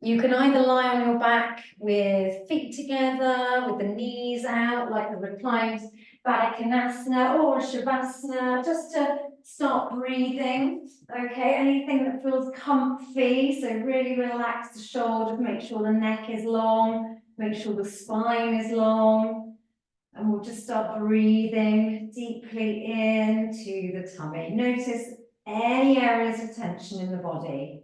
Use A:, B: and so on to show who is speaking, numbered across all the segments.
A: You can either lie on your back with feet together, with the knees out, like the reclined gomukhasana or savasana, just to start breathing. Okay, anything that feels comfy, so really relax the shoulders, make sure the neck is long, make sure the spine is long. And we'll just start breathing deeply into the tummy. Notice any areas of tension in the body.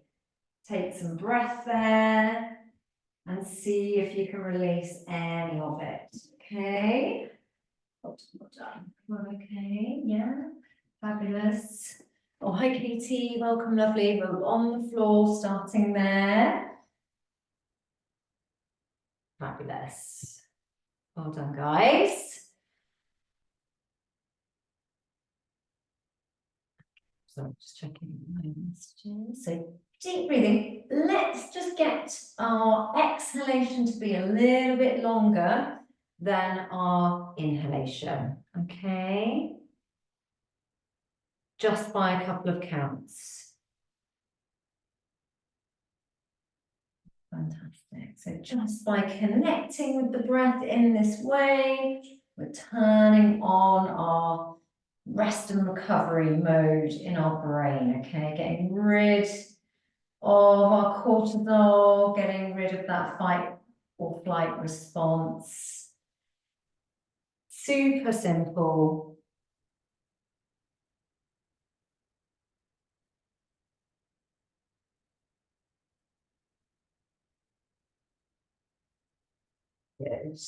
A: Take some breath there and see if you can release any of it. Okay. Well done. Okay, yeah. Fabulous. Oh, hi Katie, welcome, lovely. We're on the floor, starting there. Fabulous. Well done, guys. So I'm just checking my messages. So deep breathing. Let's just get our exhalation to be a little bit longer than our inhalation. Okay. Just by a couple of counts. Fantastic. So just by connecting with the breath in this way, we're turning on our rest and recovery mode in our brain, okay? Getting rid of our cortisol, getting rid of that fight or flight response. Super simple. Good.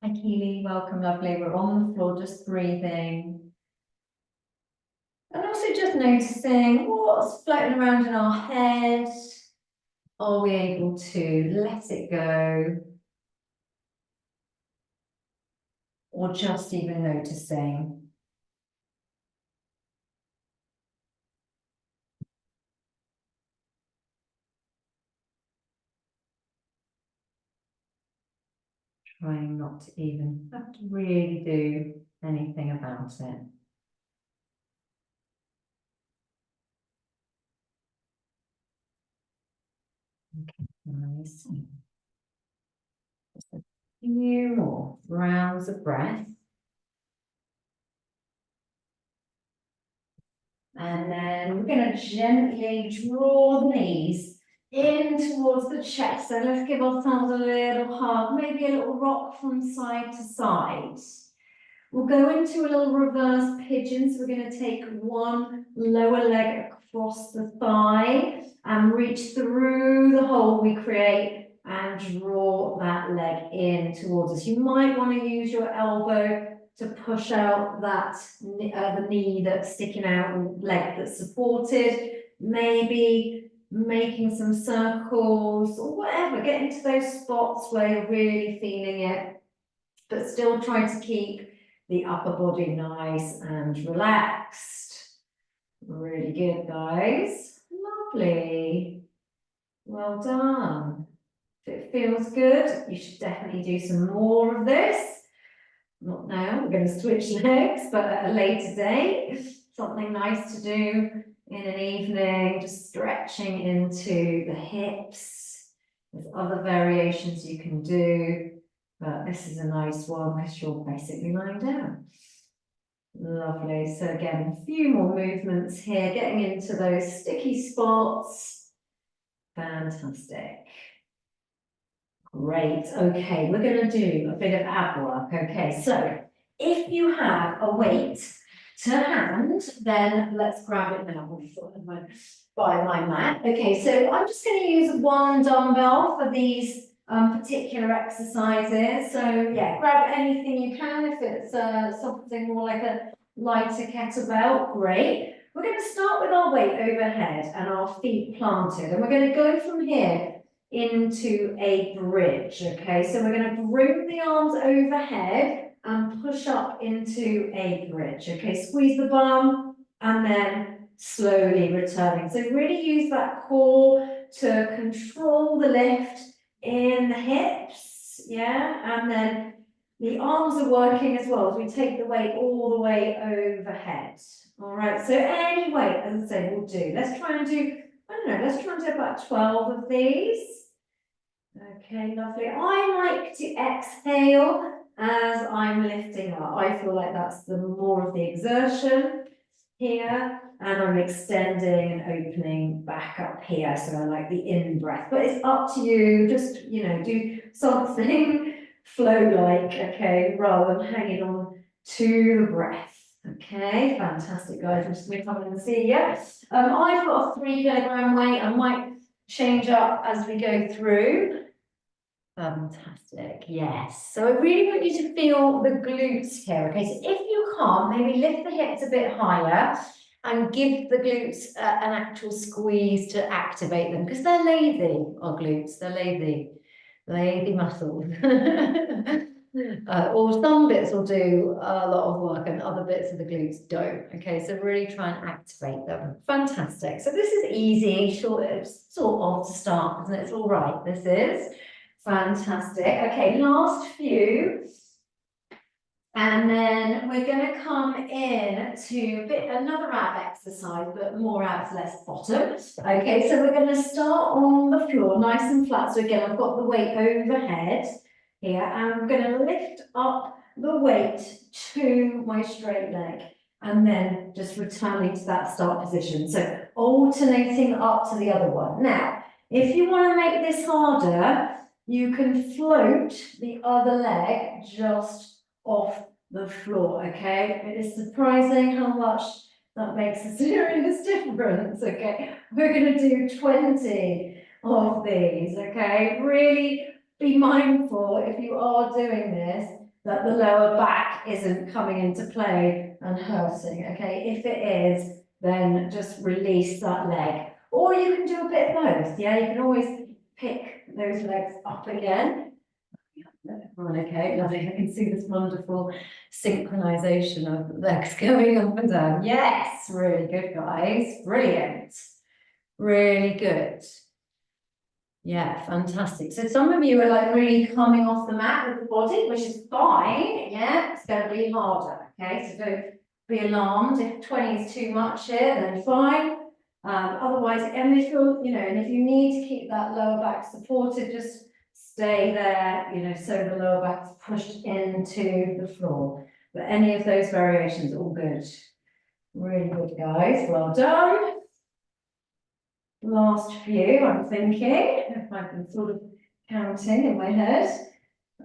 A: Hi Keely, welcome, lovely. We're on the floor just breathing. And also just noticing what's floating around in our head. Are we able to let it go? Or just even noticing? Trying not to even have to really do anything about it. Okay, nice. Just a few more rounds of breath. And then we're going to gently draw the knees in towards the chest. So let's give ourselves a little hug, maybe a little rock from side to side. We'll go into a little reverse pigeon. So we're going to take one lower leg across the thigh and reach through the hole we create and draw that leg in towards us. You might want to use your elbow to push out that the knee that's sticking out, leg that's supported, maybe making some circles or whatever. Get into those spots where you're really feeling it, but still try to keep the upper body nice and relaxed. Really good, guys. Lovely. Well done. If it feels good, you should definitely do some more of this. Not now, we're going to switch legs, but at a later date. Something nice to do in an evening, just stretching into the hips. There's other variations you can do, but this is a nice one because you're basically lying down. Lovely. So again, a few more movements here, getting into those sticky spots. Fantastic. Great. Okay, we're going to do a bit of ab work. Okay, so if you have a weight to hand, then let's grab it now. By my mat. Okay, so I'm just going to use one dumbbell for these particular exercises. So yeah, grab anything you can. If it's something more like a lighter kettlebell, great. We're going to start with our weight overhead and our feet planted, and we're going to go from here into a bridge. Okay, so we're going to bring the arms overhead and push up into a bridge. Okay, squeeze the bum and then slowly returning. So really use that core to control the lift in the hips. Yeah, and then the arms are working as well as we take the weight all the way overhead. All right, so any weight, as I say, we'll do. Let's try and do I don't know, let's try and do about 12 of these. Okay, lovely. I like to exhale as I'm lifting up. I feel like that's the more of the exertion here, and I'm extending and opening back up here. So I like the in breath, but it's up to you. Just, you know, do something flow-like, okay, rather than hanging on to the breath. Okay, fantastic, guys. I'm just going to come in and see. Yes, I've got a 3 kilogram weight. I might change up as we go through. Fantastic, yes. So I really want you to feel the glutes here, okay? So if you can't, maybe lift the hips a bit higher and give the glutes an actual squeeze to activate them, because they're lazy, our glutes, they're lazy muscles. Or some bits will do a lot of work and other bits of the glutes don't, okay? So really try and activate them. Fantastic. So this is easy, sort of to start, isn't it? It's all right, this is. Fantastic. Okay, last few. And then we're going to come in to another ab exercise, but more abs, less bottom. Okay, so we're going to start on the floor, nice and flat. So again, I've got the weight overhead here, and I'm going to lift up the weight to my straight leg, and then just returning to that start position. So alternating up to the other one. Now, if you want to make this harder, you can float the other leg just off the floor, okay? It is surprising how much that makes a serious difference, okay? We're going to do 20 of these, okay? Really be mindful if you are doing this that the lower back isn't coming into play and hurting, okay? If it is, then just release that leg. Or you can do a bit of both, yeah? You can always pick those legs up again. Okay, lovely. I can see this wonderful synchronization of legs going up and down. Yes, really good, guys. Brilliant. Really good. Yeah, fantastic. So some of you are like really coming off the mat with the body, which is fine. Yeah, it's going to be harder. Okay, so don't be alarmed if 20 is too much here, then fine. Otherwise, and if you're, you know, and if you need to keep that lower back supported, just stay there, you know, so the lower back is pushed into the floor. But any of those variations, all good. Really good, guys. Well done. Last few, I'm thinking, if I've been sort of counting in my head.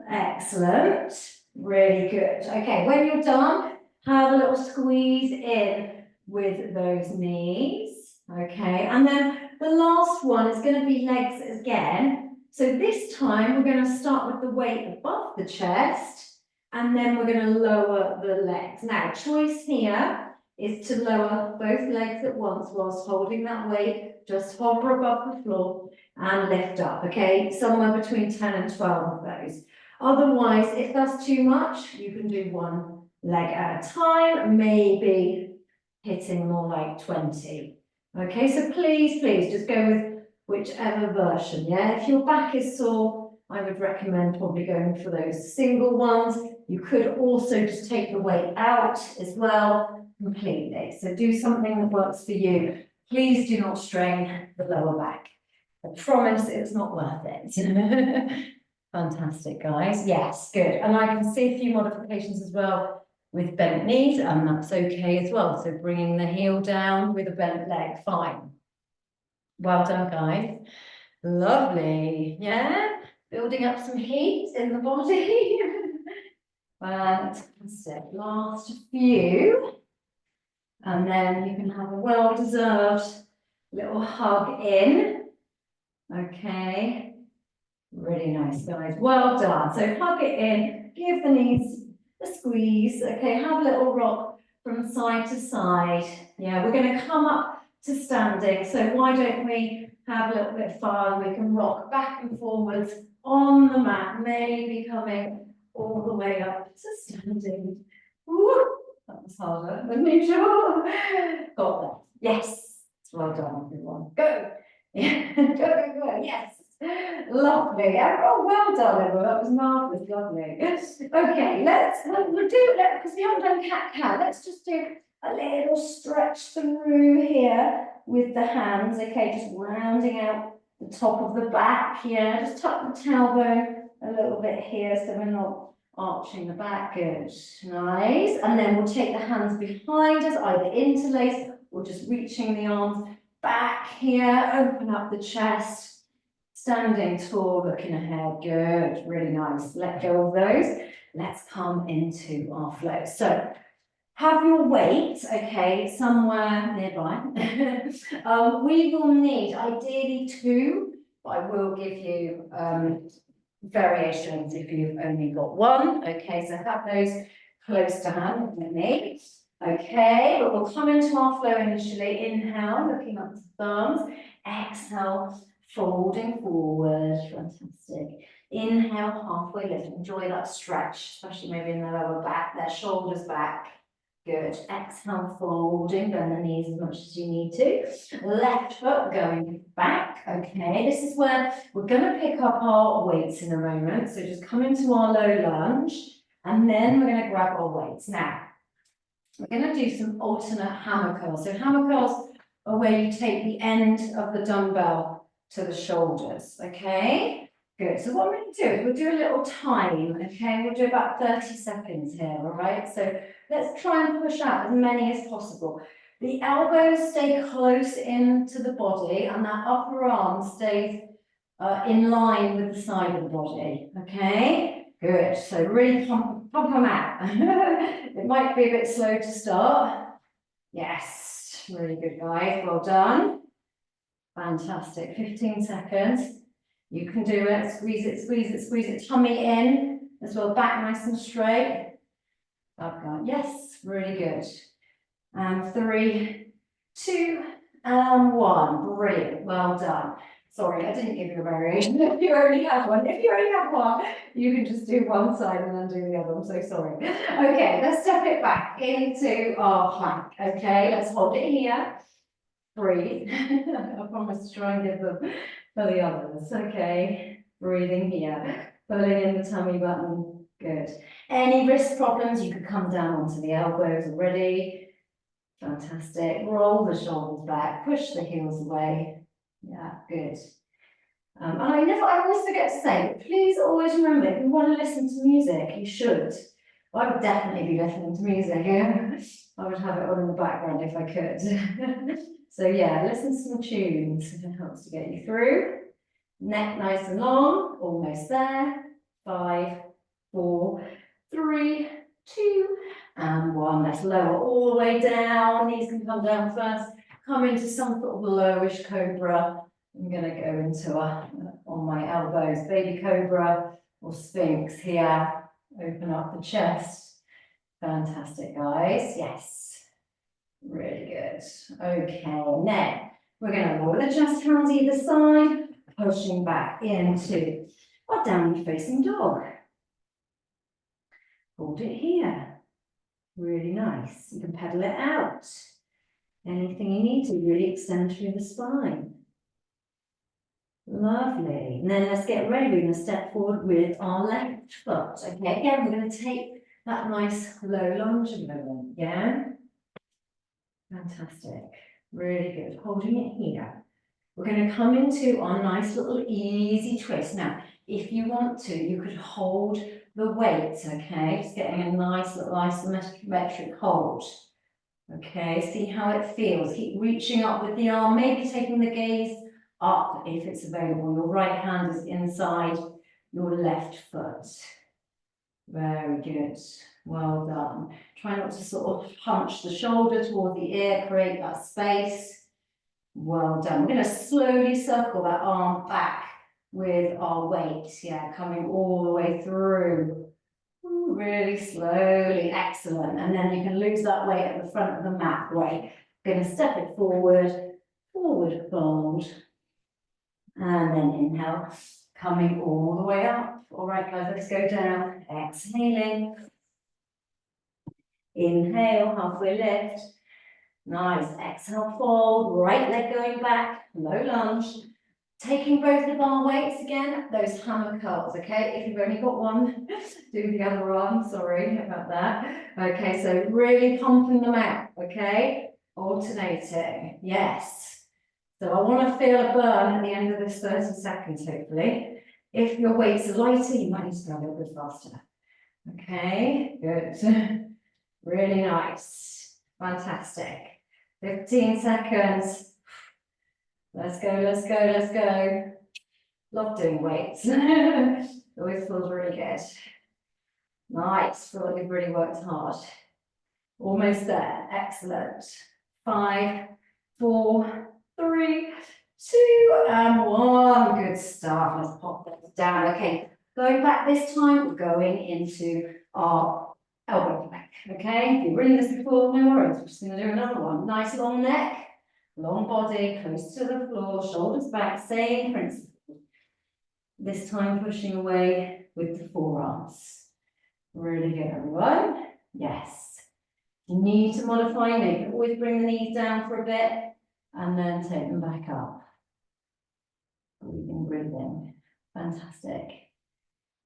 A: Excellent. Really good. Okay, when you're done, have a little squeeze in with those knees. Okay, and then the last one is going to be legs again. So this time we're going to start with the weight above the chest, and then we're going to lower the legs. Now, choice here is to lower both legs at once whilst holding that weight. Just hover above the floor and lift up, okay? Somewhere between 10 and 12 of those. Otherwise, if that's too much, you can do one leg at a time, maybe hitting more like 20. Okay, so please just go with whichever version, yeah? If your back is sore, I would recommend probably going for those single ones. You could also just take the weight out as well, completely. So do something that works for you. Please do not strain the lower back. I promise it's not worth it. Fantastic, guys. Yes, good. And I can see a few modifications as well with bent knees, and that's okay as well. So bringing the heel down with a bent leg, fine. Well done, guys. Lovely. Yeah, building up some heat in the body. Fantastic. Last few. And then you can have a well-deserved little hug in. Okay. Really nice, guys. Well done. So hug it in, give the knees a squeeze. Okay, have a little rock from side to side. Yeah, we're going to come up to standing. So why don't we have a little bit of fun? We can rock back and forwards on the mat, maybe coming all the way up to standing. Woo! That was harder than usual. Got that. Yes. Well done, everyone. Go. Yeah. Go. Yes. Lovely. Oh, well done, everyone. That was marvellous. Lovely. Okay, we'll do it because we haven't done cat-cow. Let's just do a little stretch through here with the hands, okay, just rounding out the top of the back, yeah, just tuck the tailbone a little bit here so we're not arching the back, good, nice. And then we'll take the hands behind us, either interlace or just reaching the arms back here, open up the chest, standing tall, looking ahead, good, really nice. Let go of those. Let's come into our flow. So have your weight, okay, somewhere nearby. We will need ideally 2, but I will give you variations if you've only got 1. Okay, so have those close to hand with me. Okay, but we'll come into our flow initially. Inhale, looking up to thumbs. Exhale, folding forward. Fantastic. Inhale, halfway lift. Enjoy that stretch, especially maybe in the lower back, their shoulders back. Good. Exhale, folding, bend the knees as much as you need to. Left foot going back. Okay, this is where we're going to pick up our weights in a moment. So just come into our low lunge, and then we're going to grab our weights. Now, we're going to do some alternate hammer curls. So hammer curls are where you take the end of the dumbbell to the shoulders. Okay, good. So what we're going to do is we'll do a little time. Okay, we'll do about 30 seconds here. All right, so let's try and push out as many as possible. The elbows stay close into the body and that upper arm stays in line with the side of the body, okay? Good, so really pump them out. It might be a bit slow to start. Yes, really good, guys, well done. Fantastic, 15 seconds. You can do it, squeeze it, squeeze it, squeeze it. Tummy in as well, back nice and straight. Okay. Yes, really good. 3, 2, and 1. Brilliant. Well done. Sorry, I didn't give you a variation. If you only have one, you can just do one side and then do the other. I'm so sorry. Okay, let's step it back into our plank. Okay, let's hold it here. Breathe. I promise to try and give them for the others. Okay, breathing here. Pulling in the tummy button. Good. Any wrist problems, you could come down onto the elbows already. Fantastic. Roll the shoulders back, push the heels away. Yeah, good. And I always forget to say, but please always remember, if you want to listen to music, you should. I would definitely be listening to music. Yeah? I would have it on in the background if I could. So yeah, listen to some tunes if it helps to get you through. Neck nice and long, almost there. 5, 4, 3, 2, and 1. Let's lower all the way down. Knees can come down first. Come into some sort of lowish cobra. I'm going to go into on my elbows, baby cobra or sphinx here. Open up the chest. Fantastic, guys. Yes. Really good. Okay, now we're going to lower the chest, hands either side, pushing back into our downward facing dog. Hold it here. Really nice. You can pedal it out. Anything you need to, really extend through the spine. Lovely. And then let's get ready. We're going to step forward with our left foot. Okay, again, we're going to take that nice low lunge movement. Yeah. Fantastic. Really good. Holding it here. We're going to come into our nice little easy twist. Now, if you want to, you could hold the weight, okay? Just getting a nice little isometric hold. Okay, see how it feels. Keep reaching up with the arm, maybe taking the gaze up if it's available. Your right hand is inside your left foot. Very good. Well done. Try not to sort of hunch the shoulder toward the ear, create that space. Well done. We're going to slowly circle that arm back with our weight. Yeah, coming all the way through. Ooh, really slowly. Excellent. And then you can lose that weight at the front of the mat. Great. Going to step it forward, forward fold. And then inhale, coming all the way up. All right, guys, let's go down. Exhaling. Inhale, halfway lift. Nice. Exhale, fold. Right leg going back. Low lunge. Taking both of our weights again, those hammer curls, okay? If you've only got one, do the other arm. Sorry about that. Okay, so really pumping them out, okay? Alternating. Yes. So I want to feel a burn at the end of this 30 seconds, hopefully. If your weights are lighter, you might need to go a little bit faster. Okay, good. Really nice. Fantastic. 15 seconds. Let's go, let's go, let's go. Love doing weights. Always feels really good. Nice. Feel like you've really worked hard. Almost there. Excellent. 5, 4, 3, 2, and 1. Good stuff. Let's pop those down. Okay. Going back this time, we're going into our elbow plank. Okay. If you've written this before, no worries. We're just going to do another one. Nice long neck, long body, close to the floor, shoulders back, same principle. This time pushing away with the forearms. Really good, everyone. Yes. You need to modify, you can always bring the knees down for a bit and then take them back up. Breathing, breathing. Fantastic.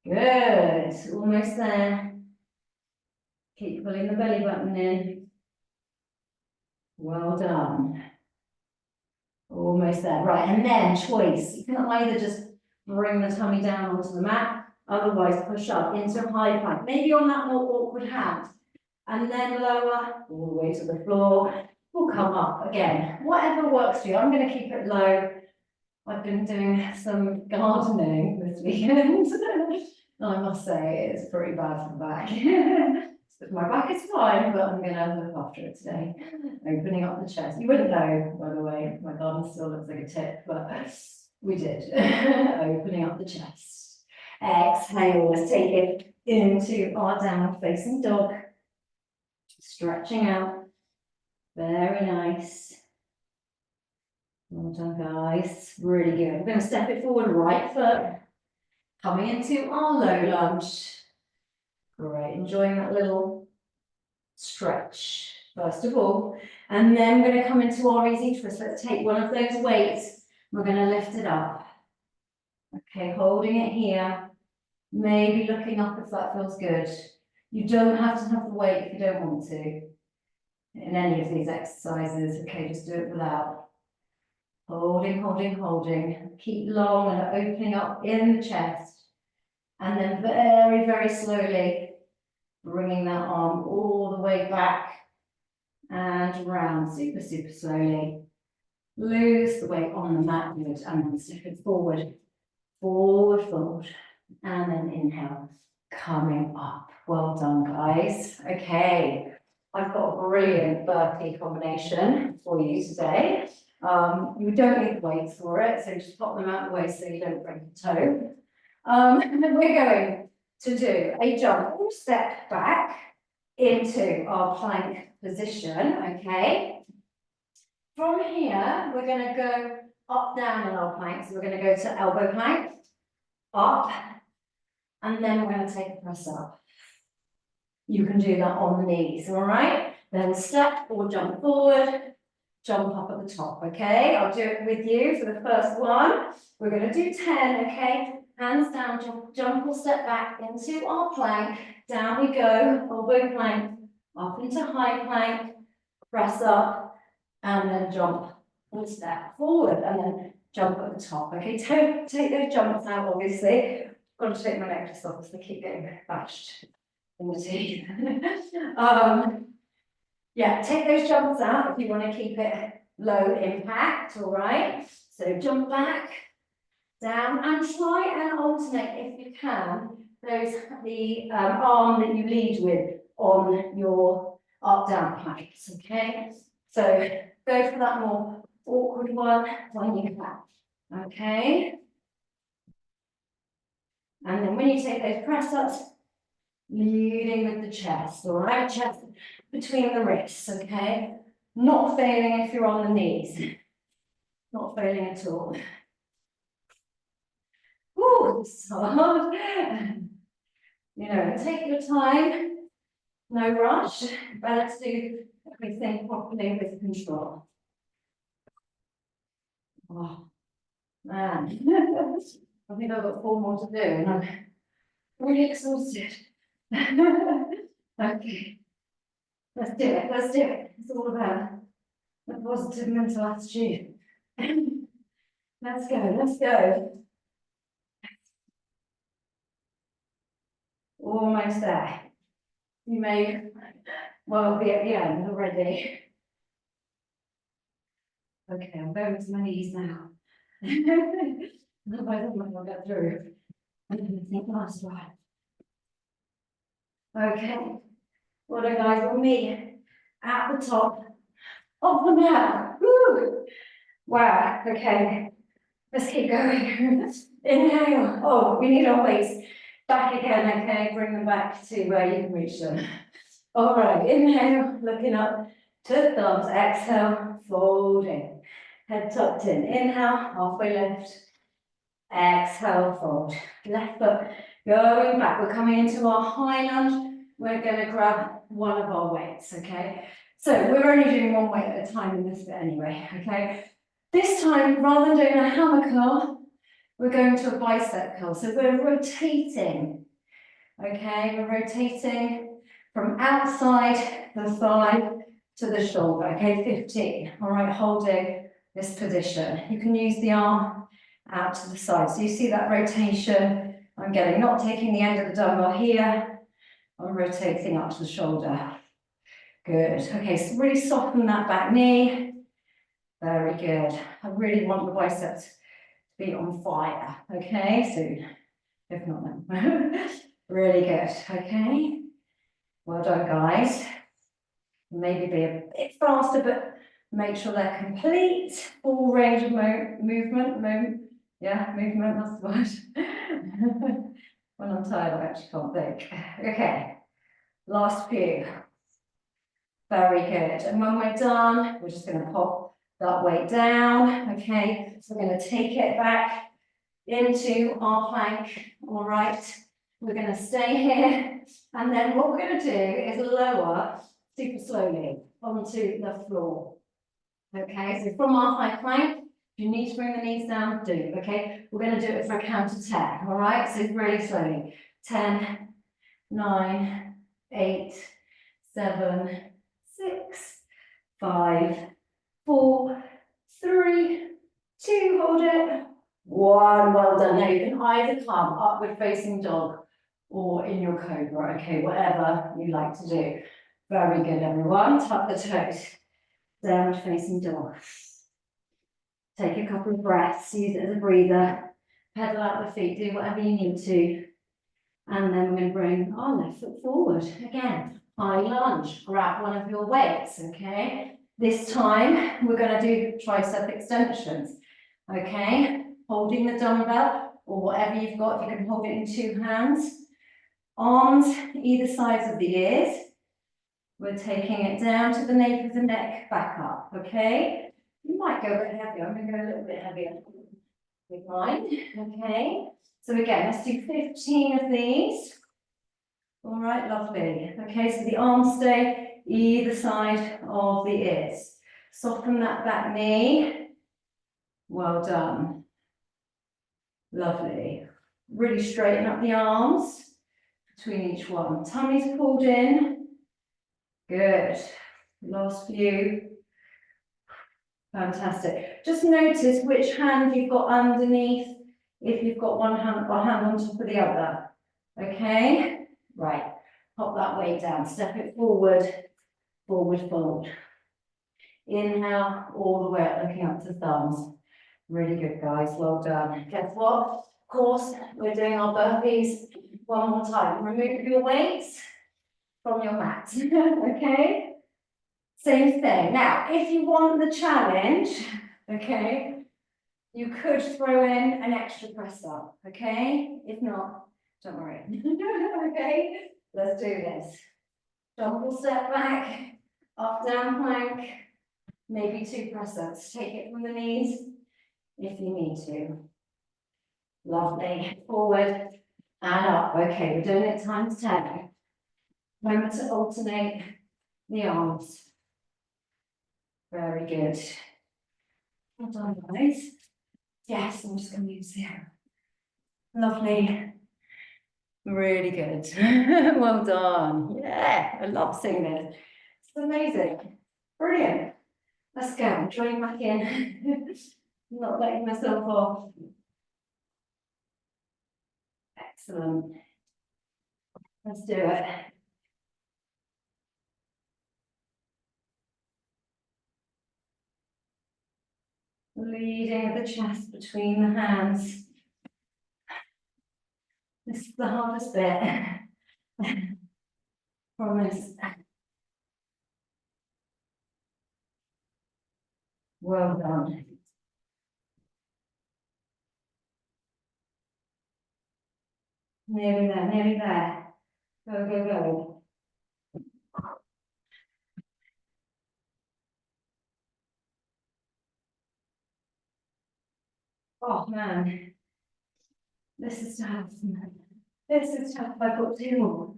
A: Good. Almost there. Keep pulling the belly button in. Well done. Almost there. Right, and then choice. You can either just bring the tummy down onto the mat, otherwise push up into a high plank. Maybe on that more awkward hand. And then lower, all the way to the floor. We'll come up again. Whatever works for you. I'm going to keep it low. I've been doing some gardening this weekend. I must say it's pretty bad for the back. My back is fine, but I'm going to look after it today. Opening up the chest. You wouldn't know, by the way, my garden still looks like a tip, but we did. Opening up the chest. Exhale, let's take it into our downward facing dog. Stretching out. Very nice. Well done, guys. Really good. We're going to step it forward, right foot. Coming into our low lunge. Great. Enjoying that little stretch, first of all. And then we're going to come into our easy twist. Let's take one of those weights. We're going to lift it up. Okay, holding it here. Maybe looking up if that feels good. You don't have to have the weight if you don't want to. In any of these exercises, okay, just do it without. Holding, holding, holding. Keep long and opening up in the chest. And then very, very slowly bringing that arm all the way back and round, super, super slowly. Lose the weight on the mat, good, and then step it forward, forward, forward, and then inhale, coming up. Well done, guys. Okay, I've got a brilliant burpee combination for you today. You don't need the weights for it, so just pop them out of the way so you don't break your toe. We're going to do a jump or step back into our plank position, okay? From here, we're going to go up, down in our plank. So we're going to go to elbow plank, up, and then we're going to take a press up. You can do that on the knees, all right? Then step or jump forward, jump up at the top, okay? I'll do it with you for the first one. We're going to do 10, okay? Hands down, jump or step back into our plank. Down we go, elbow plank, up into high plank, press up, and then jump or step forward, and then jump at the top, okay? Take those jumps out, obviously. Got to take my necklace off because I keep getting bashed in the teeth. Yeah, take those jumps out if you want to keep it low impact, all right? So jump back, down, and try and alternate, if you can, the arm that you lead with on your up-down planks, okay? So go for that more awkward one when you can, okay? And then when you take those press-ups, leading with the chest, all right? Chest between the wrists, okay? Not failing if you're on the knees. Not failing at all. Ooh, it's hard. You know, take your time. No rush. But let's do everything properly with control. Oh, man. I think I've got 4 more to do and I'm really exhausted. Okay. Let's do it. Let's do it. It's all about a positive mental attitude. Let's go, let's go. Almost there. You may well be at the end already. Okay, I'm going to my knees now. Otherwise, I might not get through. I think last one. Okay. Well done, guys, on me at the top of the mat. Woo! Wow, okay. Let's keep going. Inhale. Oh, we need our weights back again, okay? Bring them back to where you can reach them. All right, inhale, looking up to thumbs. Exhale, folding. Head tucked in. Inhale, halfway lift. Exhale, fold. Left foot going back. We're coming into our high lunge. We're going to grab one of our weights, okay? So we're only doing one weight at a time in this bit anyway, okay? This time, rather than doing a hammer curl, we're going to a bicep curl. So we're rotating, okay? We're rotating from outside the thigh to the shoulder, okay? 15, all right, holding this position. You can use the arm out to the side. So you see that rotation I'm getting, not taking the end of the dumbbell here, I'm rotating up to the shoulder. Good, okay, so really soften that back knee. Very good. I really want the biceps to be on fire, okay? So, if not then. Really good, okay? Well done, guys. Maybe be a bit faster, but make sure they're complete. Full range of movement. Yeah, movement, that's the word. When I'm tired, I actually can't think. Okay, last few. Very good. And when we're done, we're just going to pop that weight down. Okay, so we're going to take it back into our plank. All right, we're going to stay here. And then what we're going to do is lower super slowly onto the floor. Okay, so from our high plank, if you need to bring the knees down, do, okay? We're going to do it for a count of 10, all right? So really slowly. 10, 9, 8, 7, 6, 5, 4, 3, 2, hold it. 1, well done. Now you can either come upward facing dog or in your cobra, okay? Whatever you like to do. Very good, everyone. Tuck the toes. Downward facing dog. Take a couple of breaths, use it as a breather. Pedal out the feet, do whatever you need to. And then we're going to bring our left foot forward. Again, high lunge, grab one of your weights, okay? This time, we're going to do tricep extensions, okay? Holding the dumbbell or whatever you've got, if you can hold it in 2 hands. Arms either sides of the ears. We're taking it down to the nape of the neck, back up, okay? You might go a bit heavier. I'm going to go a little bit heavier with mine, okay? So again, let's do 15 of these. All right, lovely. Okay, so the arms stay either side of the ears. Soften that back knee. Well done. Lovely. Really straighten up the arms between each one. Tummy's pulled in. Good. Last few. Fantastic. Just notice which hand you've got underneath, if you've got one hand or hand on top of the other. Okay? Right. Pop that weight down. Step it forward. Forward fold. Inhale all the way up, looking up to thumbs. Really good, guys. Well done. Guess what? Of course, we're doing our burpees one more time. Remove your weights from your mat. Okay? Same thing. Now, if you want the challenge, okay, you could throw in an extra press up, okay? If not, don't worry. Okay, let's do this. Double step back, up, down plank, maybe 2 press ups. Take it from the knees if you need to. Lovely. Forward and up. Okay, we're doing it times 10. Remember to alternate the arms. Very good. Well done, guys. Yes, I'm just going to use here. Lovely. Really good. Well done. Yeah, I love seeing this. It's amazing. Brilliant. Let's go. Join back in. not letting myself off. Excellent. Let's do it. Leading with the chest between the hands. This is the hardest bit. Promise. Well done. Nearly there, nearly there. Go, go, go. Oh man, this is tough. This is tough. I've got two more.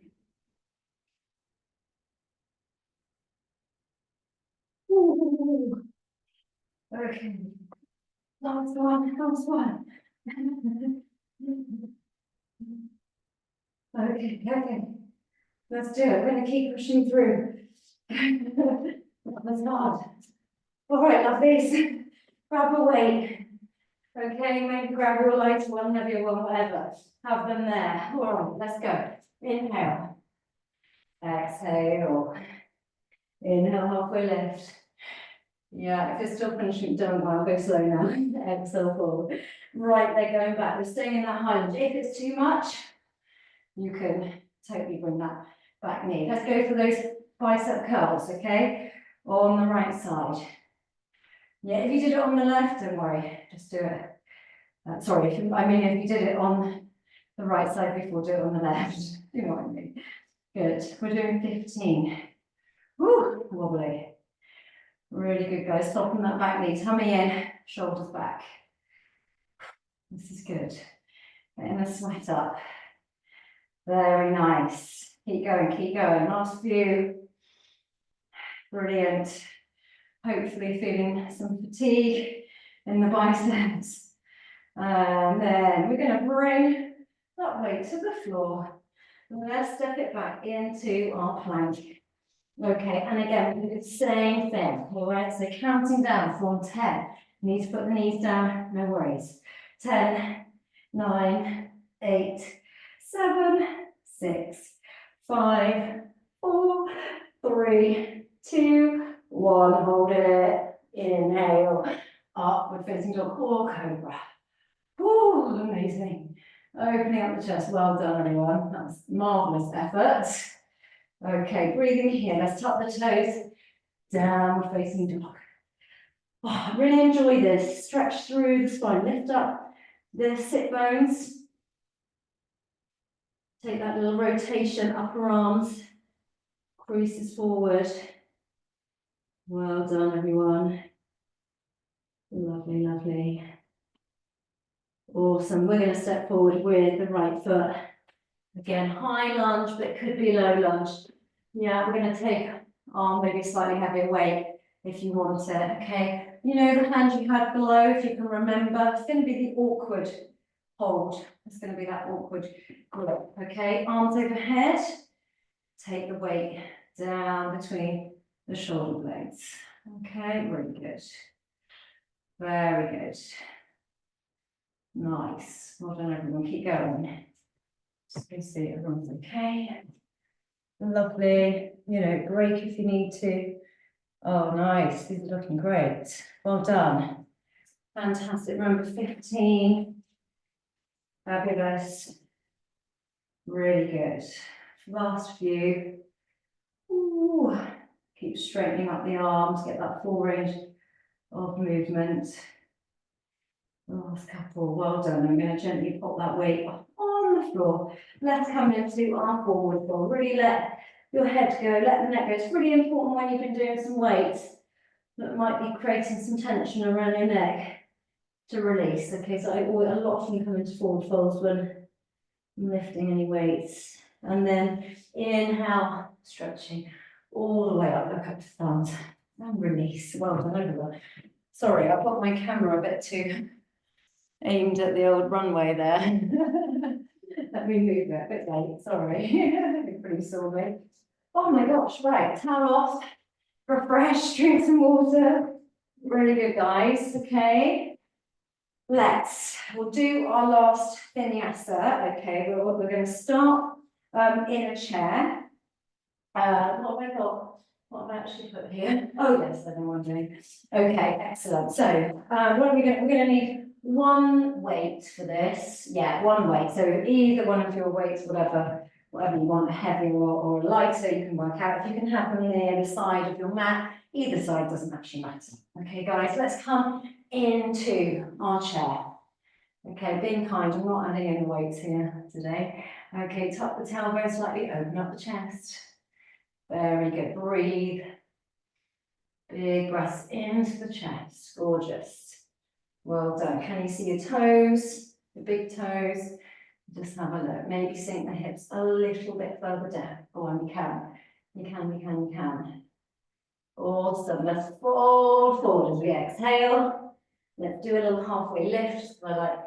A: Ooh. Okay. Last one, last one. Okay, okay. Let's do it. We're going to keep pushing through. That's hard. All right, lovelies. Grab a weight. Okay, maybe grab your lighter one, heavier one, whatever. Have them there. All right, let's go. Inhale. Exhale. Inhale, halfway lift. Yeah, if you're still finishing, don't worry, I'll go slow now. Exhale forward. Right, they're going back. We're staying in that high lunge. If it's too much, you can totally bring that back knee. Let's go for those bicep curls, okay? On the right side. Yeah, if you did it on the left, don't worry, just do it. Sorry, if you did it on the right side before, do it on the left. You know what I mean? Good. We're doing 15. Woo, wobbly. Really good, guys. Soften that back knee. Tummy in, shoulders back. This is good. Getting the sweat up. Very nice. Keep going, keep going. Last few. Brilliant. Hopefully feeling some fatigue in the biceps. And then we're going to bring that weight to the floor. Let's step it back into our plank. Okay, and again, we do the same thing. All right, so counting down from 10. You need to put the knees down, no worries. 10, 9, 8, 7, 6, 5, 4, 3, 2, 1. Hold it. Inhale. Upward facing dog or cobra. Woo, amazing. Opening up the chest. Well done, everyone. That's marvelous effort. Okay, breathing here. Let's tuck the toes. Downward facing dog. Oh, really enjoy this. Stretch through the spine. Lift up the sit bones. Take that little rotation, upper arms. Creases forward. Well done, everyone. Lovely, lovely. Awesome. We're going to step forward with the right foot. Again, high lunge, but it could be low lunge. Yeah, we're going to take arm, maybe slightly heavier weight if you want it, okay? You know the hand you had below, if you can remember, it's going to be the awkward hold. It's going to be that awkward grip, okay? Arms overhead. Take the weight down between the shoulder blades. Okay, really good. Very good. Nice. Well done, everyone. Keep going. Just go see everyone's okay. Lovely. You know, break if you need to. Oh, nice. These are looking great. Well done. Fantastic. Remember 15. Fabulous. Really good. Last few. Ooh. Keep straightening up the arms. Get that full range of movement. Last couple. Well done. I'm going to gently pop that weight on the floor. Let's come into our forward fold. Really let your head go, let the neck go. It's really important when you've been doing some weights that might be creating some tension around your neck to release. Okay, so I often come into forward folds when I'm lifting any weights. And then inhale, stretching all the way up, look up to thumbs. And release. Well done, everyone. Sorry, I put my camera a bit too aimed at the old runway there. Let me move it a bit late, sorry. Pretty sore me. Oh my gosh, right, towel off, refresh, drink some water. Really good, guys, okay. we'll do our last vinyasa, okay, we're going to start in a chair. What have I got? What have I actually put here? Oh yes, I know what I'm doing. Okay, excellent. So what are we going? We're going to need one weight for this. Yeah, one weight. So either one of your weights, whatever you want, heavy or lighter, you can work out. If you can have them near the side of your mat, either side doesn't actually matter. Okay, guys, let's come into our chair. Okay, being kind, I'm not adding any weights here today. Okay, tuck the tailbone slightly, open up the chest. Very good, breathe. Big breaths into the chest, gorgeous. Well done. Can you see your toes, the big toes? Just have a look. Maybe sink the hips a little bit further down. Go on, you can. You can. Awesome. Let's fold forward as we exhale. Let's do a little halfway lift, just like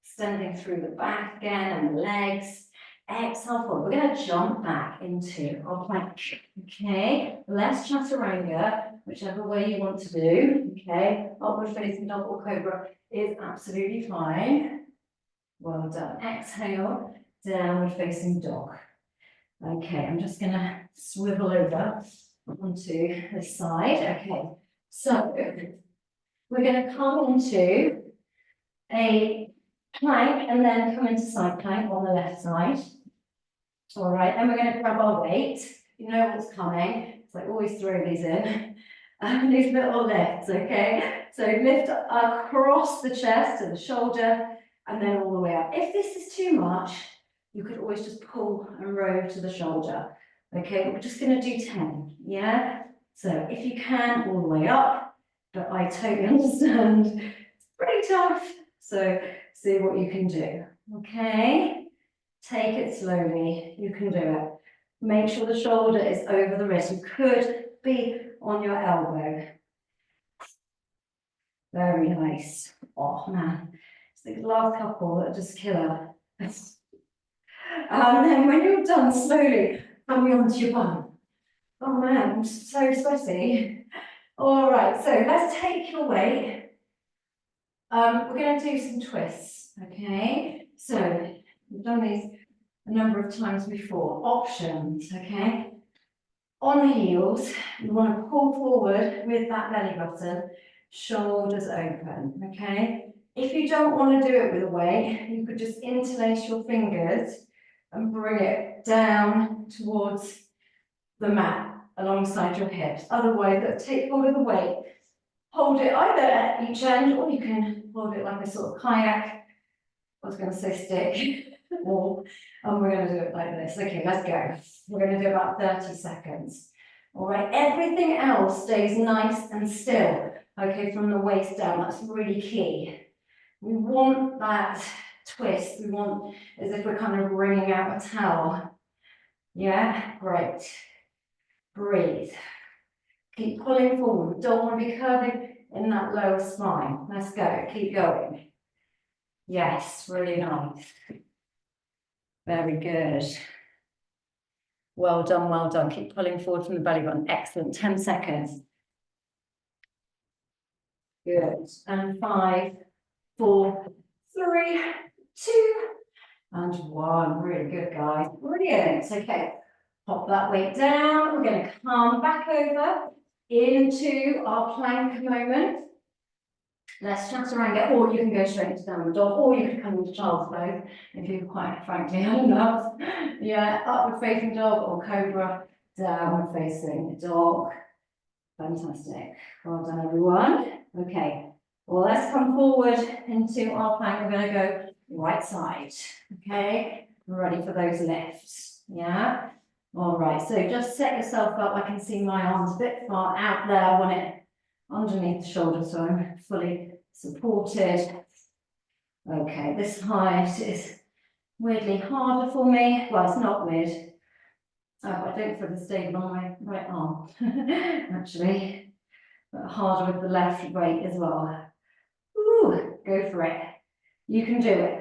A: extending through the back again and the legs. Exhale forward. We're going to jump back into our plank. Okay, less chaturanga, whichever way you want to do. Okay, upward facing dog or cobra is absolutely fine. Well done. Exhale, downward facing dog. Okay, I'm just going to swivel over onto this side. Okay, so we're going to come into a plank and then come into side plank on the left side. All right, then we're going to grab our weight. You know what's coming, so I always throw these in. These little lifts, okay? So lift across the chest to the shoulder and then all the way up. If this is too much, you could always just pull and row to the shoulder. Okay, but we're just going to do 10, yeah? So if you can, all the way up, but I totally understand. It's pretty tough. So see what you can do, okay? Take it slowly, you can do it. Make sure the shoulder is over the wrist. You could be on your elbow. Very nice. Oh man, it's the last couple that just kill her. And then when you're done, slowly come onto your bum. Oh man, I'm so sweaty. All right, so let's take your weight. We're going to do some twists, okay? So we've done these a number of times before. Options, okay? On the heels, you want to pull forward with that belly button, shoulders open, okay? If you don't want to do it with a weight, you could just interlace your fingers and bring it down towards the mat alongside your hips. Otherwise, take hold of the weight, hold it either at each end, or you can hold it like a sort of kayak. I was going to say stick. And we're going to do it like this. Okay, let's go. We're going to do about 30 seconds. All right, everything else stays nice and still. Okay, from the waist down, that's really key. We want that twist. We want as if we're kind of wringing out a towel. Yeah, great. Breathe. Keep pulling forward. Don't want to be curving in that lower spine. Let's go. Keep going. Yes, really nice. Very good. Well done, well done. Keep pulling forward from the belly button. Excellent. 10 seconds. Good. And 5, 4, 3, 2, and 1. Really good, guys. Brilliant. Okay. Pop that weight down. We're going to come back over into our plank moment. Let's chaturanga, or you can go straight into downward dog, or you could come into child's pose if you've quite frankly had enough. Yeah, upward facing dog or cobra, downward facing dog. Fantastic. Well done, everyone. Okay, well, let's come forward into our plank. We're going to go right side. Okay, we're ready for those lifts. Yeah. All right, so just set yourself up. I can see my arms a bit far out there. I want it underneath the shoulder, so I'm fully supported. Okay, this height is weirdly harder for me. Well, it's not weird. I don't feel the stable on my right arm, actually, but harder with the left weight as well. Ooh, go for it. You can do it.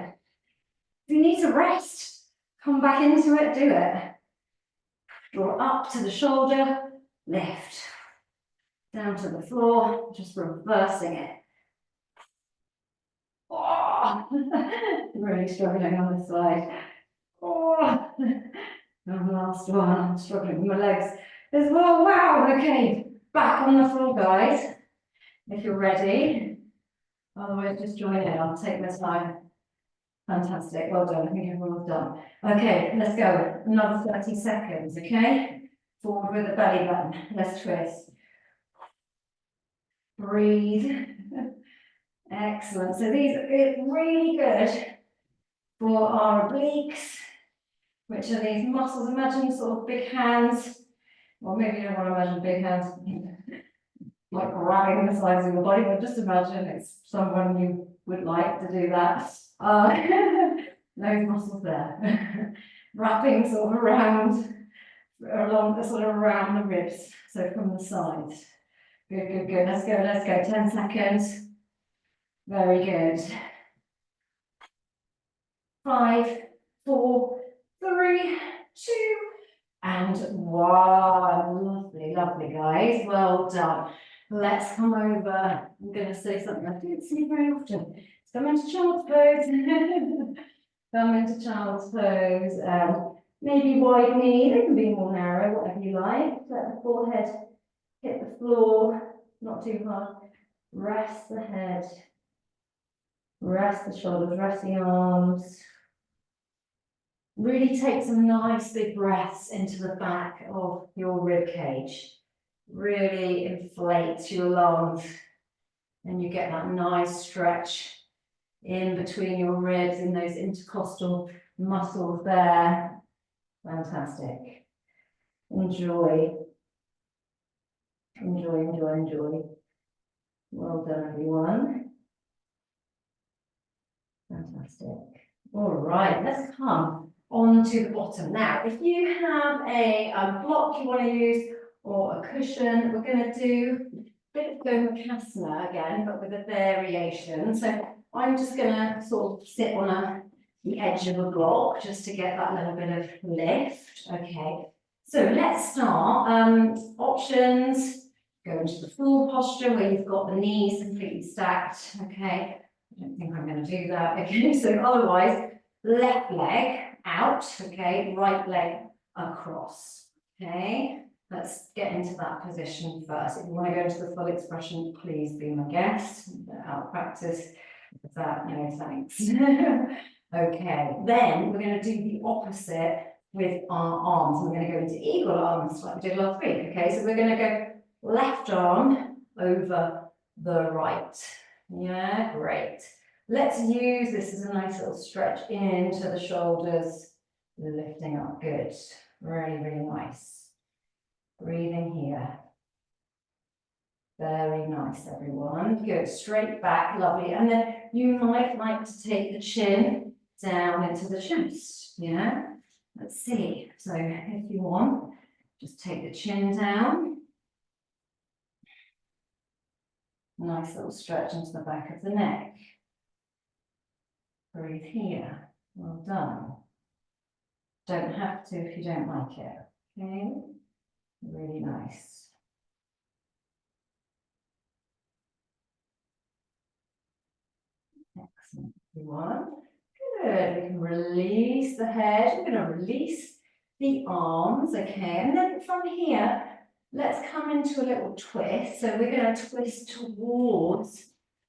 A: If you need to rest, come back into it, do it. Draw up to the shoulder, lift. Down to the floor, just reversing it. Oh, Really struggling on this side. Oh, and the last one, I'm struggling with my legs as well. Wow, okay, back on the floor, guys, if you're ready. Otherwise, just join in, I'll take my time. Fantastic, well done, I think everyone's done. Okay, let's go, another 30 seconds, okay? Forward with the belly button, let's twist. Breathe. Excellent, so these are really good for our obliques, which are these muscles. Imagine sort of big hands, or maybe you don't want to imagine big hands, like grabbing the sides of your body, but just imagine it's someone you would like to do that. Those muscles there, wrapping sort of around, along the sort of around the ribs, so from the sides. Good, good, good. Let's go. 10 seconds. Very good. 5, 4, 3, 2, and 1. Lovely, lovely, guys. Well done. Let's come over. I'm going to say something I don't see very often. Let's come into child's pose. Come into child's pose. Maybe wide knee. They can be more narrow, whatever you like. Let the forehead hit the floor, not too hard. Rest the head. Rest the shoulders, rest the arms. Really take some nice big breaths into the back of your rib cage. Really inflate your lungs and you get that nice stretch in between your ribs in those intercostal muscles there. Fantastic. Enjoy. Enjoy, enjoy, enjoy. Well done, everyone. Fantastic. All right, let's come on to the bottom. Now, if you have a block you want to use or a cushion, we're going to do a bit of gomukhasana again, but with a variation. So I'm just going to sort of sit on the edge of a block just to get that little bit of lift. Okay, so let's start. Options, go into the full posture where you've got the knees completely stacked. Okay. I don't think I'm going to do that. Okay, so otherwise, left leg out, okay, right leg across. Okay, let's get into that position first. If you want to go into the full expression, please be my guest. I'll practice that, no thanks. Okay, then we're going to do the opposite with our arms. We're going to go into eagle arms like we did last week. Okay, so we're going to go left arm over the right. Yeah, great. Let's use this as a nice little stretch into the shoulders, lifting up. Good. Really, really nice. Breathing here. Very nice, everyone. Good. Straight back, lovely. And then you might like to take the chin down into the chest. Yeah. Let's see. So if you want, just take the chin down. Nice little stretch into the back of the neck. Breathe here. Well done. Don't have to if you don't like it. Okay. Really nice. Excellent, everyone. Good. We can release the head. We're going to release the arms. Okay. And then from here, let's come into a little twist. So we're going to twist towards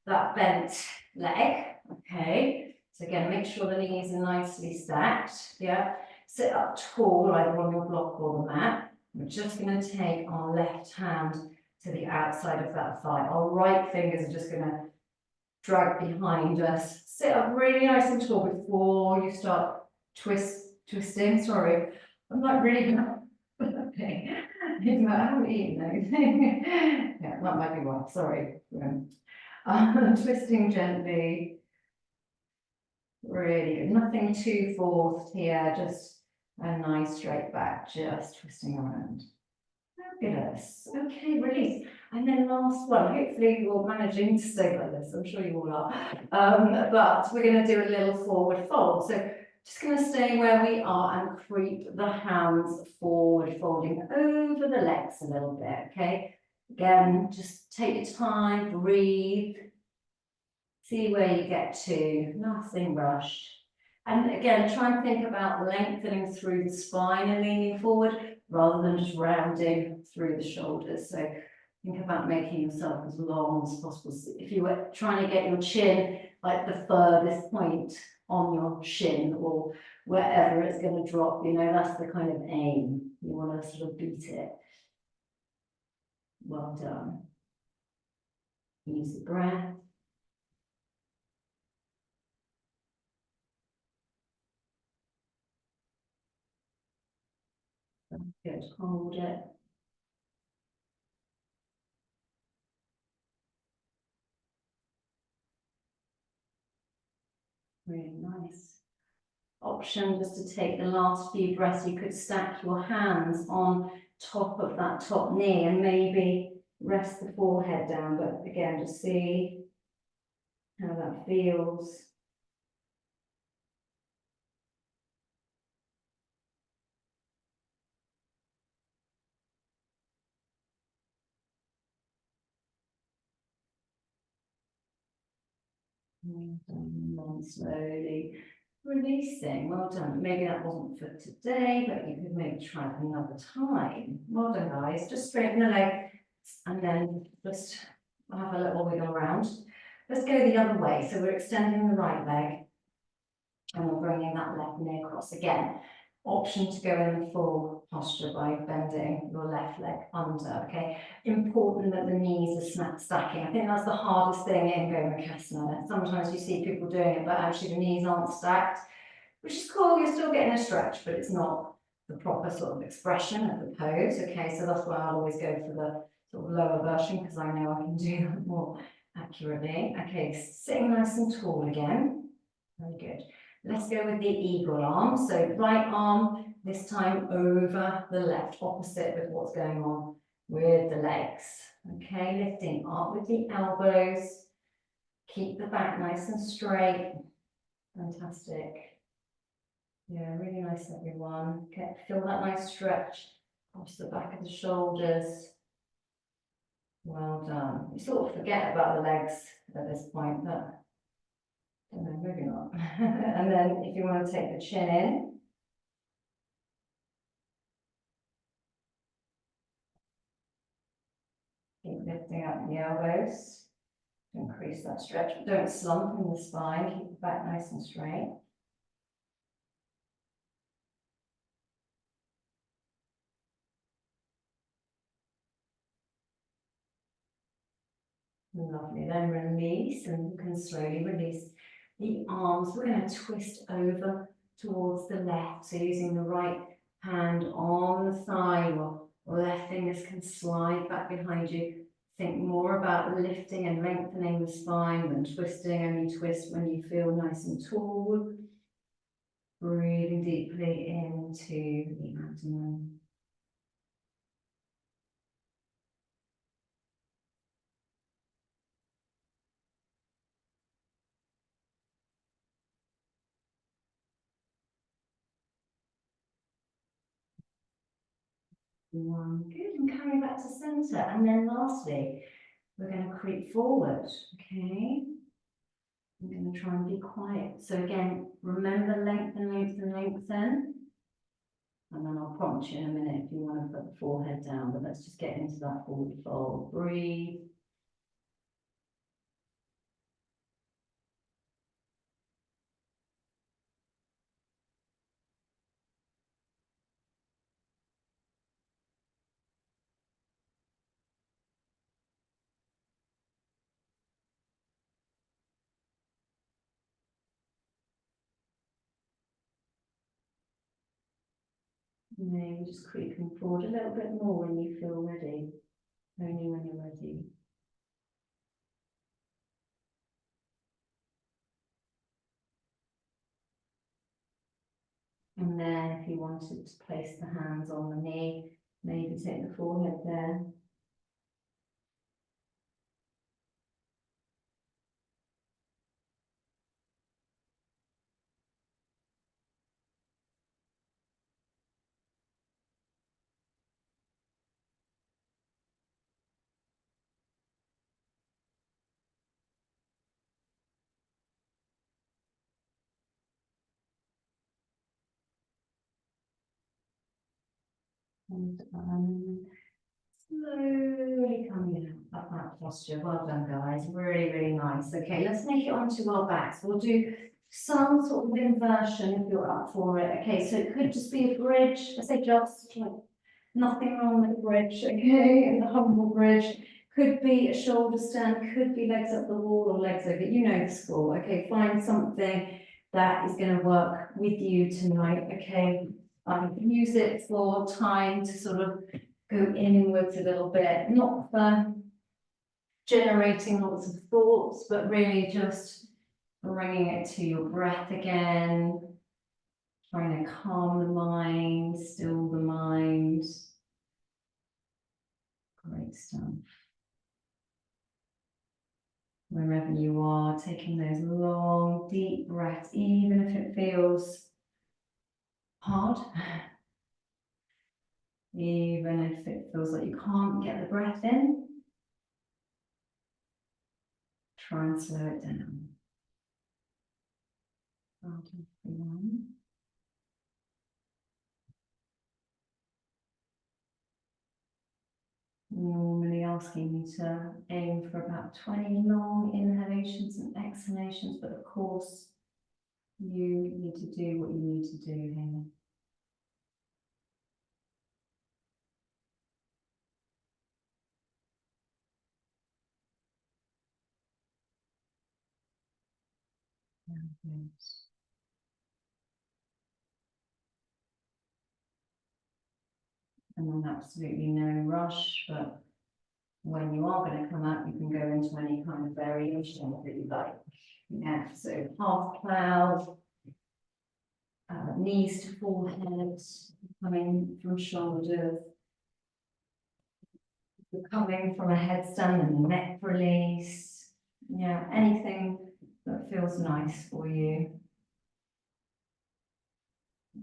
A: that bent leg. Okay. So again, make sure the knees are nicely stacked. Yeah. Sit up tall, either on your block or the mat. We're just going to take our left hand to the outside of that thigh. Our right fingers are just going to drag behind us. Sit up really nice and tall before you start twisting. Sorry, I'm not really okay. I haven't eaten anything. Yeah, that might be why. Sorry. Twisting gently. Really good. Nothing too forced here. Just a nice straight back. Just twisting around. Fabulous. Okay, release. And then last one. Hopefully you're managing to stay like this. I'm sure you all are. But we're going to do a little forward fold. So just going to stay where we are and creep the hands forward, folding over the legs a little bit. Okay. Again, just take your time, breathe. See where you get to, nothing rushed. And again, try and think about lengthening through the spine and leaning forward rather than just rounding through the shoulders. So think about making yourself as long as possible. So if you were trying to get your chin like the furthest point on your shin or wherever it's going to drop, you know, that's the kind of aim. You want to sort of beat it. Well done. Use the breath. Good, hold it. Really nice. Option just to take the last few breaths, you could stack your hands on top of that top knee and maybe rest the forehead down, but again, just see how that feels. And then slowly releasing. Well done. Maybe that wasn't for today, but you could maybe try it another time. Well done, guys. Just straighten the leg and then just have a little wiggle around. Let's go the other way. So we're extending the right leg and we're bringing that left knee across again. Option to go in the full posture by bending your left leg under, okay? Important that the knees are stacking. I think that's the hardest thing in gomukhasana. Sometimes you see people doing it, but actually the knees aren't stacked, which is cool. You're still getting a stretch, but it's not the proper sort of expression of the pose, okay? So that's why I always go for the sort of lower version, because I know I can do that more accurately. Okay, sitting nice and tall again. Very good. Let's go with the eagle arm. So right arm, this time over the left, opposite with what's going on with the legs. Okay, lifting up with the elbows. Keep the back nice and straight. Fantastic. Yeah, really nice, everyone. Okay, feel that nice stretch across the back of the shoulders. Well done. You sort of forget about the legs at this point, but no, maybe not. And then if you want to take the chin in, keep lifting up the elbows to increase that stretch. But don't slump in the spine, keep the back nice and straight. Lovely, then release, and you can slowly release the arms. We're going to twist over towards the left, so using the right hand on the thigh, while left fingers can slide back behind you. Think more about lifting and lengthening the spine than twisting. Only twist when you feel nice and tall. Breathing deeply into the abdomen. One, good, and carry back to center. And then lastly, we're going to creep forward, okay? I'm going to try and be quiet. So again, remember lengthen, lengthen, lengthen. And then I'll prompt you in a minute if you want to put the forehead down, but let's just get into that forward fold. Breathe. And then just creeping forward a little bit more when you feel ready. Only when you're ready. And then if you wanted to place the hands on the knee, maybe take the forehead there. And slowly coming out of that posture. Well done, guys. Really, really nice. Okay, let's make it onto our backs. We'll do some sort of inversion if you're up for it. Okay, so it could just be a bridge. I say just, like, nothing wrong with the bridge, okay? And the humble bridge. Could be a shoulder stand, could be legs up the wall or legs over. You know the score, okay? Find something that is going to work with you tonight, okay? Use it for time to sort of go inwards a little bit, not for generating lots of thoughts, but really just bringing it to your breath again, trying to calm the mind, still the mind. Great stuff. Wherever you are, taking those long, deep breaths, even if it feels hard, even if it feels like you can't get the breath in, try and slow it down. Normally asking you to aim for about 20 long inhalations and exhalations, but of course you need to do what you need to do here. And then absolutely no rush, but when you are going to come out, you can go into any kind of variation that you like. Yeah, so half cloud, knees to forehead, coming from shoulders, coming from a headstand and a neck release. Yeah, anything that feels nice for you.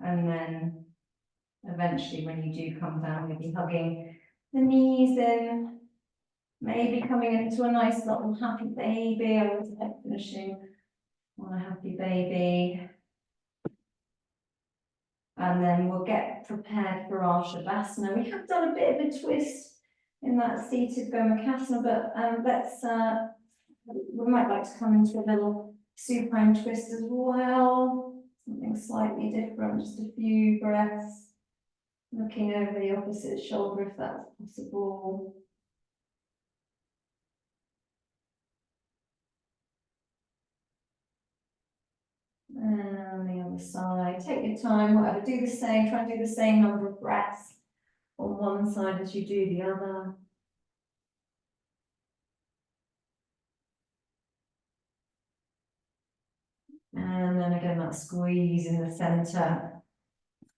A: And then eventually when you do come down, maybe hugging the knees in, maybe coming into a nice little happy baby. I always like finishing on a happy baby. And then we'll get prepared for our savasana. We have done a bit of a twist in that seated gomukhasana, but we might like to come into a little supine twist as well. Something slightly different, just a few breaths. Looking over the opposite shoulder if that's possible. And on the other side, take your time, whatever, do the same, try and do the same number of breaths on one side as you do the other. And then again, that squeeze in the center,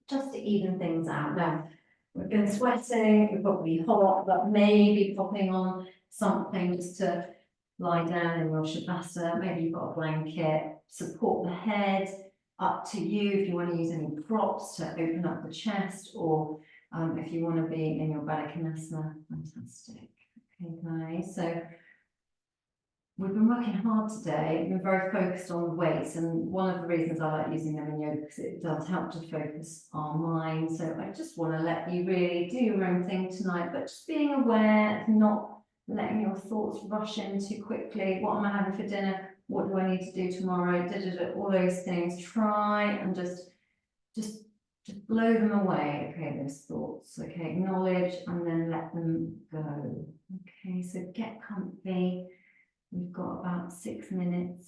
A: just to even things out. Now, we've been sweating, we're probably hot, but maybe popping on something just to lie down in your shavasana. Maybe you've got a blanket, support the head, up to you if you want to use any props to open up the chest, or if you want to be in your baddha konasana. Fantastic. Okay, guys, so we've been working hard today. We've been very focused on the weights, and one of the reasons I like using them in yoga because it does help to focus our mind. So I just want to let you really do your own thing tonight, but just being aware, not letting your thoughts rush in too quickly. What am I having for dinner? What do I need to do tomorrow? All those things. Try and just blow them away. Okay, those thoughts. Okay, acknowledge and then let them go. Okay, so get comfy. We've got about 6 minutes.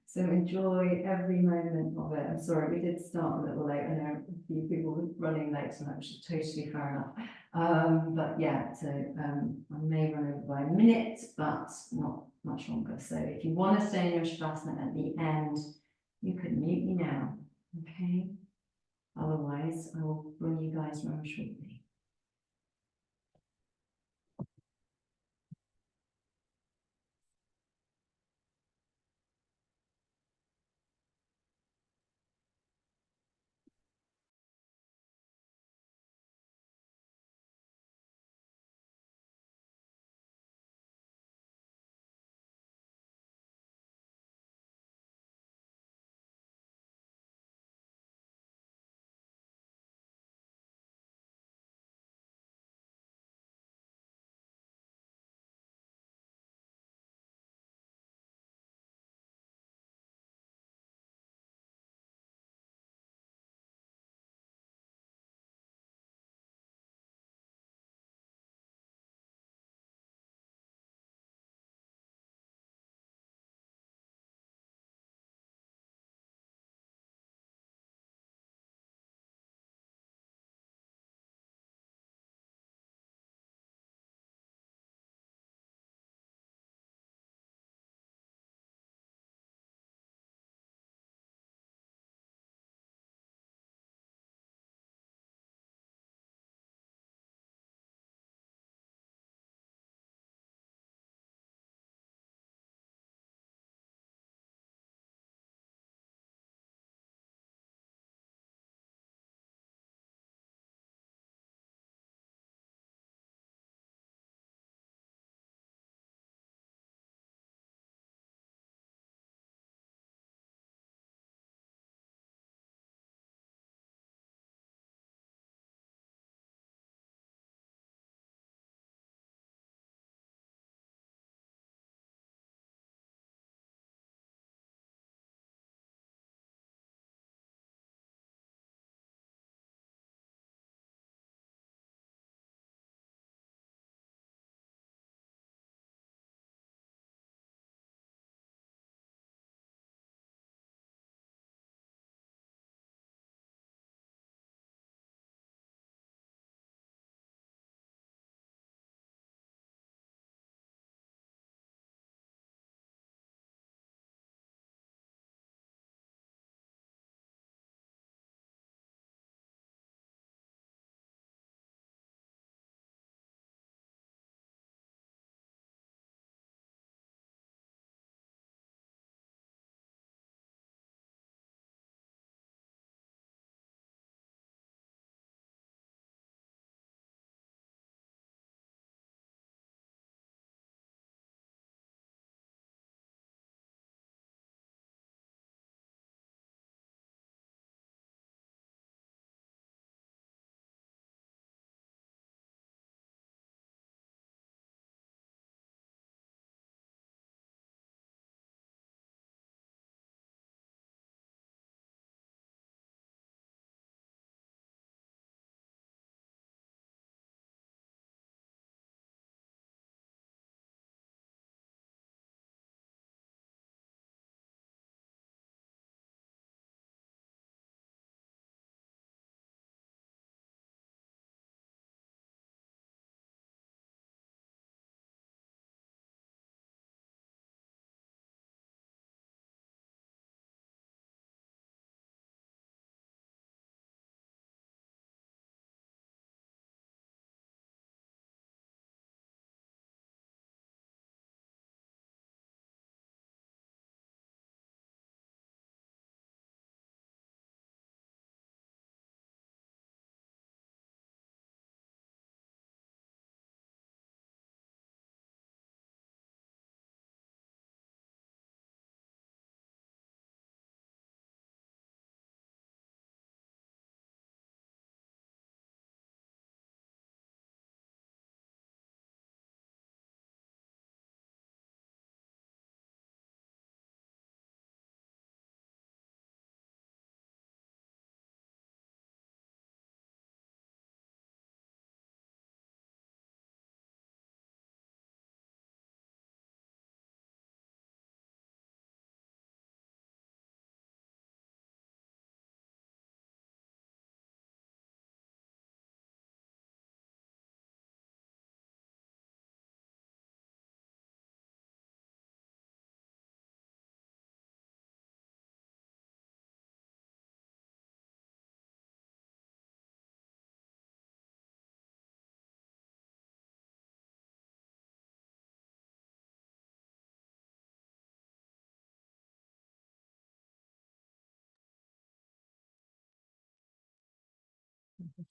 A: So enjoy every moment of it. I'm sorry, we did start a little late. I know a few people were running late tonight, which is totally fair enough. But yeah, so I may run over by a minute, but not much longer. So if you want to stay in your shavasana at the end, you can mute me now. Okay. Otherwise, I will bring you guys home shortly.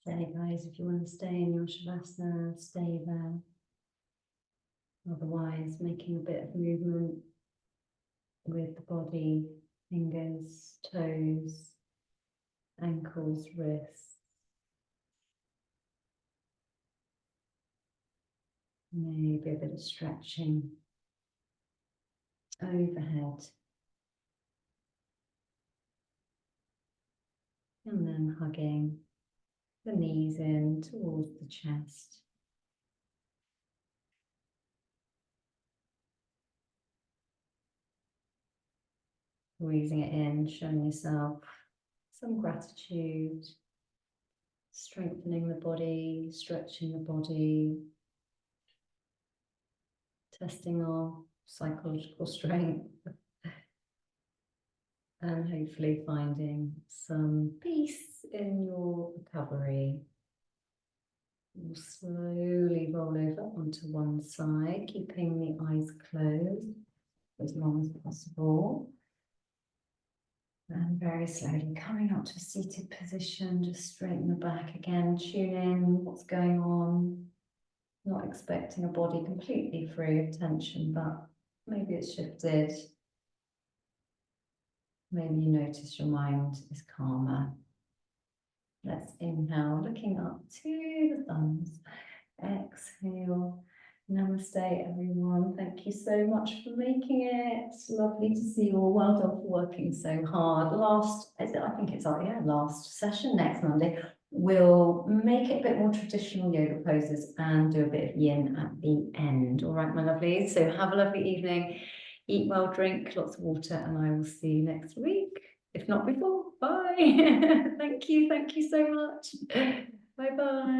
A: Say, guys, if you want to stay in your savasana, stay there. Otherwise, making a bit of movement with the body, fingers, toes, ankles, wrists. Maybe a bit of stretching overhead. And then hugging the knees in towards the chest. Squeezing it in, showing yourself some gratitude, strengthening the body, stretching the body, testing our psychological strength, and hopefully finding some peace in your recovery. You'll slowly roll over onto one side, keeping the eyes closed as long as possible. And very slowly coming up to a seated position, just straighten the back again, tune in what's going on. Not expecting a body completely free of tension, but maybe it's shifted. Maybe you notice your mind is calmer. Let's inhale, looking up to the thumbs. Exhale. Namaste, everyone. Thank you so much for making it. It's lovely to see you all. Well done for working so hard. I think it's last session next Monday. We'll make it a bit more traditional yoga poses and do a bit of yin at the end. All right, my lovelies. So have a lovely evening. Eat well, drink lots of water, and I will see you next week. If not before, bye. Thank you so much. Bye-bye.